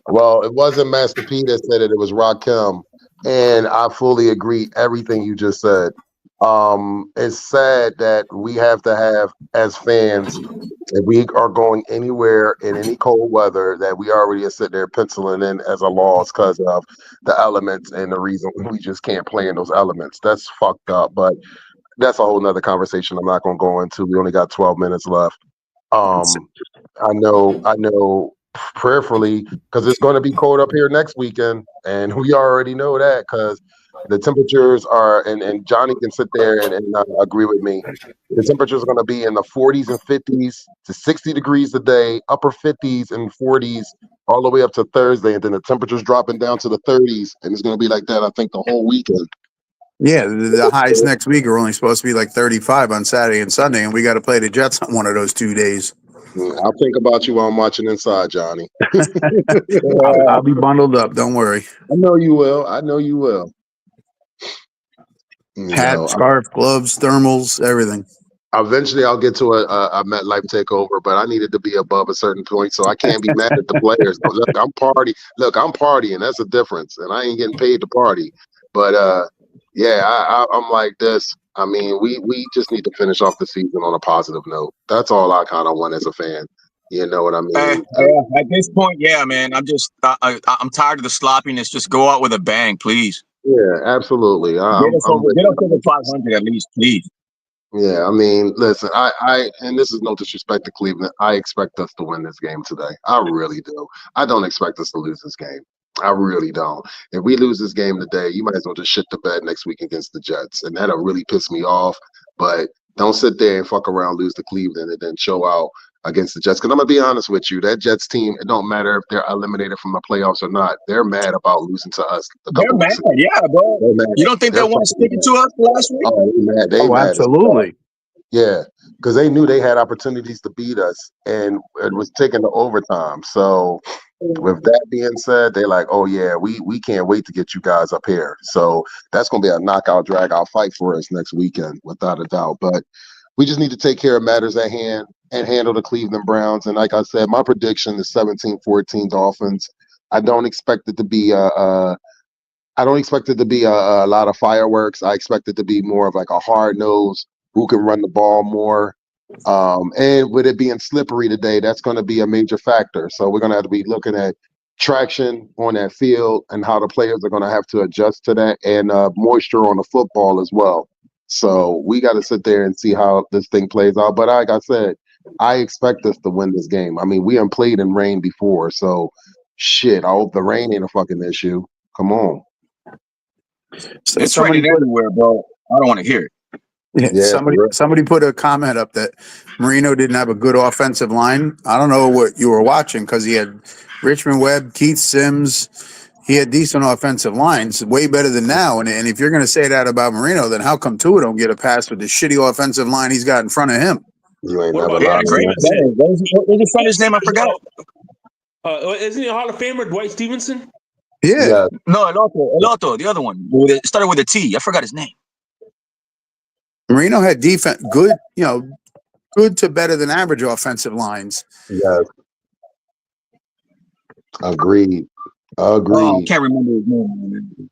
Well, it wasn't Master P that said it. It was Rakim, and I fully agree everything you just said. It's sad that we have to have, as fans, if we are going anywhere in any cold weather, that we already are sitting there penciling in as a loss because of the elements and the reason we just can't play in those elements. That's fucked up, but that's a whole nother conversation I'm not going to go into. We only got 12 minutes left. I know prayerfully, because it's going to be cold up here next weekend, and we already know that because the temperatures are, and Johnny can sit there and agree with me. The temperatures are going to be in the 40s and 50s to 60 degrees a day, upper 50s and 40s, all the way up to Thursday, and then the temperatures dropping down to the 30s, and it's going to be like that, I think, the whole weekend. Yeah, the highs next week are only supposed to be like 35 on Saturday and Sunday, and we got to play the Jets on one of those 2 days. I'll think about you while I'm watching inside, Johnny. I'll be bundled up. Don't worry. I know you will. Hat, scarf, gloves, thermals, everything. Eventually, I'll get to a MetLife takeover, but I needed to be above a certain point, so I can't be mad at the players. Look, I'm partying. That's a difference, and I ain't getting paid to party. But I'm like this. I mean, we just need to finish off the season on a positive note. That's all I kind of want as a fan. You know what I mean? At this point, yeah, man. I'm tired of the sloppiness. Just go out with a bang, please. Yeah, absolutely. Get us over 500 at least, please. Yeah, I mean, listen, I and this is no disrespect to Cleveland. I expect us to win this game today. I really do. I don't expect us to lose this game. I really don't. If we lose this game today, you might as well just shit the bed next week against the Jets, and that'll really piss me off. But don't sit there and fuck around, lose to Cleveland, and then show out against the Jets. Because I'm gonna be honest with you, that Jets team, it don't matter if they're eliminated from the playoffs or not. They're mad about losing to us. They're mad, yeah, bro. You don't think they want to stick it to us last week? Oh, they're mad. Absolutely. Yeah, because they knew they had opportunities to beat us, and it was taken to overtime. So With that being said, they're like, oh yeah, we can't wait to get you guys up here. So that's gonna be a knockout drag out fight for us next weekend, without a doubt. But we just need to take care of matters at hand and handle the Cleveland Browns. And like I said, my prediction is 17-14 Dolphins. I don't expect it to be a lot of fireworks. I expect it to be more of like a hard nose who can run the ball more. And with it being slippery today, that's going to be a major factor. So we're going to have to be looking at traction on that field and how the players are going to have to adjust to that, and moisture on the football as well. So we got to sit there and see how this thing plays out. But like I said, I expect us to win this game. I mean, we haven't played in rain before, so shit. I hope the rain ain't a fucking issue. Come on. So It's raining everywhere, bro. I don't want to hear it. Yeah, somebody put a comment up that Marino didn't have a good offensive line. I don't know what you were watching, because he had Richmond Webb, Keith Sims. He had decent offensive lines, way better than now. And if you're going to say that about Marino, then how come Tua don't get a pass with the shitty offensive line he's got in front of him? You ain't What never about lied. What was his son's name? I forgot. Isn't he a Hall of Famer, Dwight Stevenson? Yeah. No, El Otto, the other one. It started with a T. I forgot his name. Marino had defense, good to better than average offensive lines. Yes. Agreed. Oh, I can't remember his name.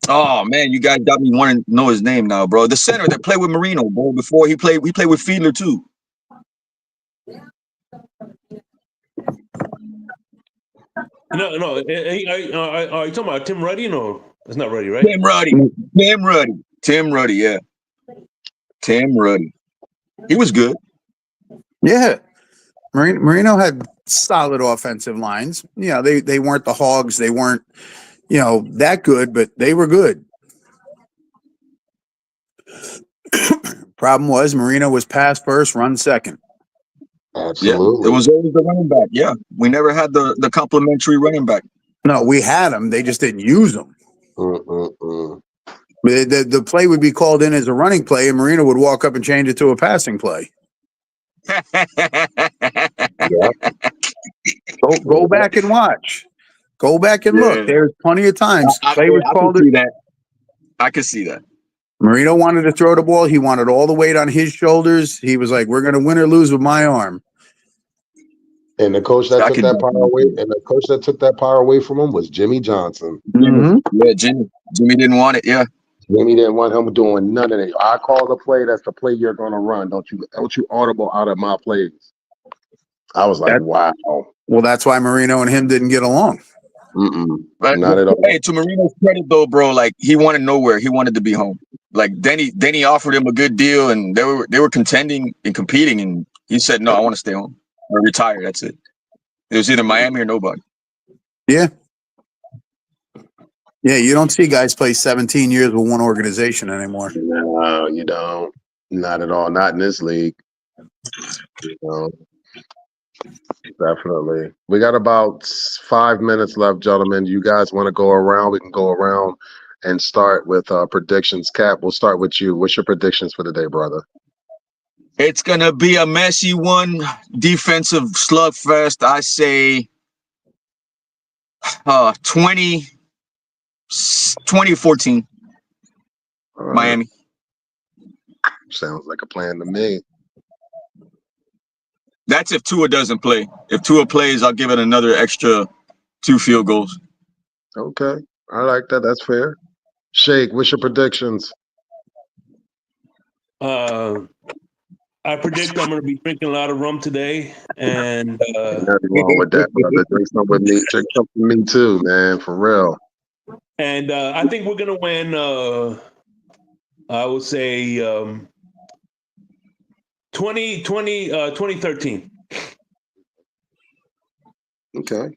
Oh man, you guys got me wanting to know his name now, bro. The center that played with Marino, bro. Before he played with Fiedler too. No. Are you talking about Tim Ruddy? No, it's not Ruddy, right? Tim Ruddy, yeah. Tim Ruddy. He was good. Yeah. Marino had solid offensive lines. Yeah, they weren't the Hogs. They weren't, that good, but they were good. Problem was Marino was pass first, run second. Absolutely. Yeah, it was always the running back. Yeah, we never had the complimentary running back. No, we had them. They just didn't use them. The play would be called in as a running play, and Marino would walk up and change it to a passing play. Go back and watch. Go back and look. There's plenty of times play was called. I could see that. Marino wanted to throw the ball. He wanted all the weight on his shoulders. He was like, "We're going to win or lose with my arm." And the coach that took that power away from him was Jimmy Johnson. Mm-hmm. Yeah, Jimmy didn't want it. Yeah, Jimmy didn't want him doing none of it. I call the play. That's the play you're going to run. Don't you audible out of my plays. I was like, wow. Well, that's why Marino and him didn't get along. Not at all. Hey, to Marino's credit though, bro, like he wanted nowhere. He wanted to be home. Like then he offered him a good deal, and they were contending and competing, and he said, "No, I want to stay home or retire." That's it. It was either Miami or nobody. Yeah. Yeah, you don't see guys play 17 years with one organization anymore. No, you don't. Not at all. Not in this league. Definitely. We got about 5 minutes left, gentlemen. You guys want to go around? We can go around and start with predictions. Cap, we'll start with you. What's your predictions for the day, brother? It's going to be a messy one, defensive slugfest. I say 20-14. Miami. Sounds like a plan to me. That's if Tua doesn't play. If Tua plays, I'll give it another extra 2 field goals. Okay. I like that. That's fair. Shake, what's your predictions? I predict I'm going to be drinking a lot of rum today, and nothing wrong with that, brother. Drink some with me. Drink some for me too, man. For real. And I think we're going to win. I would say 2013. Okay.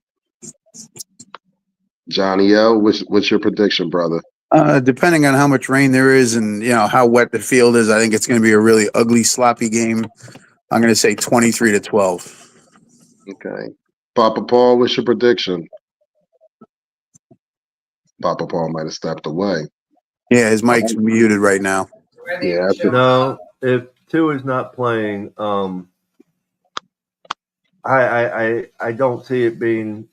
Johnny L, what's your prediction, brother? Depending on how much rain there is and how wet the field is, I think it's going to be a really ugly, sloppy game. I'm going to say 23-12. Okay. Papa Paul, what's your prediction? Papa Paul might have stepped away. Yeah, his mic's muted right now. Yeah, No, if Tua is not playing, I don't see it being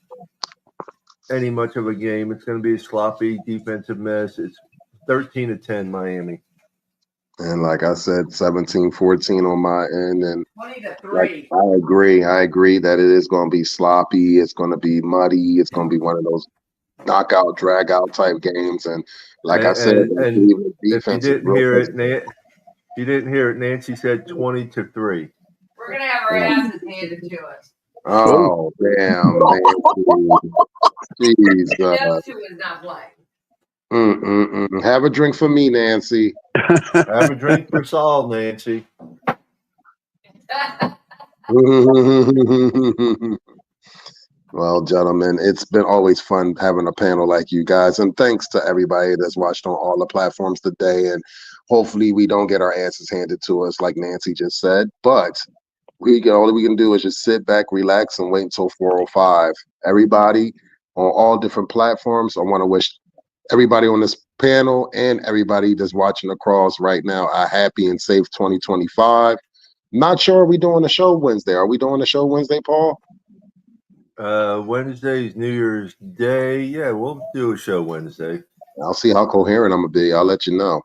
any much of a game. It's going to be a sloppy defensive mess. It's 13-10 Miami. and like I said, 17-14 on my end, and 20-3. like, I agree that it is going to be sloppy. It's going to be muddy. It's going to be one of those knockout, drag out type games. And like I said, And if you defense is didn't real hear physical. it, you didn't hear it. Nancy said 20-3. We're gonna have our asses handed to us. Oh damn, man! Jesus. Those two is not playing. Have a drink for me, Nancy. Have a drink for Saul, Nancy. Well, gentlemen, it's been always fun having a panel like you guys, and thanks to everybody that's watched on all the platforms today. And hopefully, we don't get our asses handed to us, like Nancy just said. But all we can do is just sit back, relax, and wait until 4:05. Everybody on all different platforms, I want to wish everybody on this panel and everybody that's watching across right now a happy and safe 2025. Not sure are we doing a show Wednesday. Are we doing a show Wednesday, Paul? Wednesday's New Year's Day. Yeah, we'll do a show Wednesday. I'll see how coherent I'm gonna be. I'll let you know.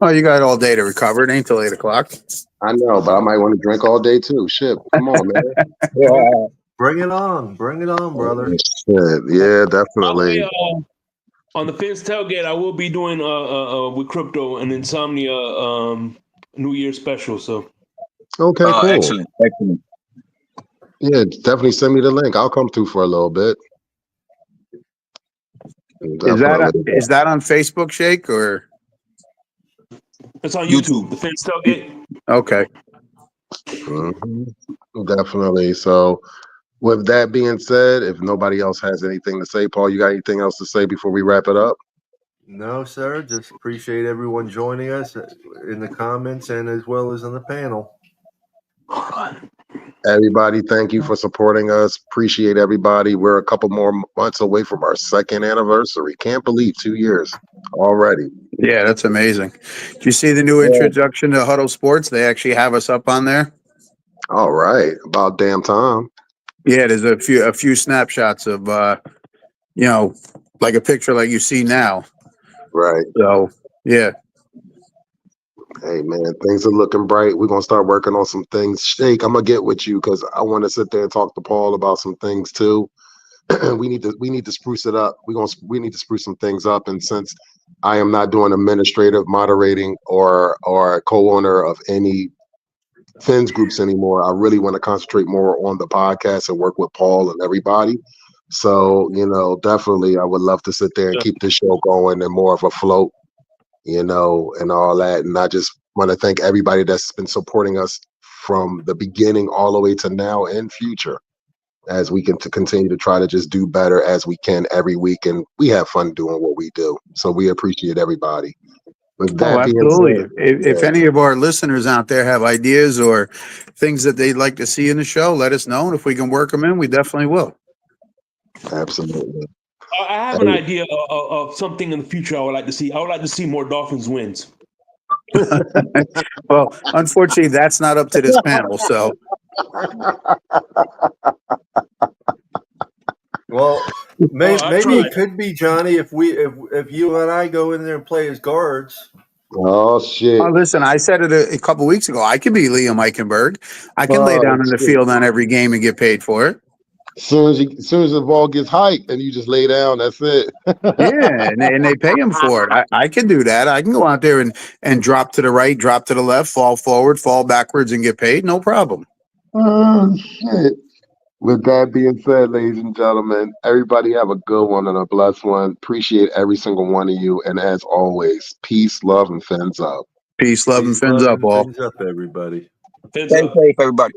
Oh, you got all day to recover. It ain't till 8 o'clock. I know, but I might want to drink all day too. Shit, come on, man. Yeah. Bring it on, brother. Shit. Yeah, definitely. On the Fins Tailgate, I will be doing with Crypto and Insomnia New Year special. So Okay, cool. Excellent. Yeah, definitely send me the link. I'll come through for a little bit. Is that on Facebook, Shake, or? it's on YouTube. The Fins Tailgate. Okay. Definitely. So, with that being said, if nobody else has anything to say, Paul, you got anything else to say before we wrap it up? No, sir. Just appreciate everyone joining us in the comments and as well as on the panel. Everybody, thank you for supporting us. Appreciate everybody. We're a couple more months away from our 2nd anniversary. Can't believe 2 years already. Yeah, that's amazing. Did you see the new introduction to Huddle Sports? They actually have us up on there. All right. About damn time. Yeah, there's a few snapshots of like a picture like you see now. Right. So yeah. Hey man, things are looking bright. We're gonna start working on some things. Shake, I'm gonna get with you because I want to sit there and talk to Paul about some things too. we need to spruce it up. We need to spruce some things up. And since I am not doing administrative moderating or co-owner of any Fins groups anymore, I really want to concentrate more on the podcast and work with Paul and everybody. So, definitely I would love to sit there and keep this show going and more of a float, and all that. And I just want to thank everybody that's been supporting us from the beginning all the way to now and future, as we can continue to try to just do better as we can every week. And we have fun doing what we do. So we appreciate everybody. With that being absolutely. said, If any of our listeners out there have ideas or things that they'd like to see in the show, let us know. And if we can work them in, we definitely will. Absolutely. I have an idea of something in the future I would like to see. I would like to see more Dolphins wins. Well, unfortunately, that's not up to this panel. So, well, maybe it could be, Johnny, if you and I go in there and play as guards. Oh shit! Listen, I said it a couple weeks ago. I can be Liam Eichenberg. I can lay down in the field on every game and get paid for it. As soon as the ball gets hiked and you just lay down, that's it. Yeah, and they pay him for it. I can do that. I can go out there and drop to the right, drop to the left, fall forward, fall backwards, and get paid. No problem. Oh shit! With that being said, ladies and gentlemen, everybody have a good one and a blessed one. Appreciate every single one of you. And as always, peace, love, and fins up. Peace, love, and fins up, all. Fins up, everybody. Fins Stay up. safe, everybody.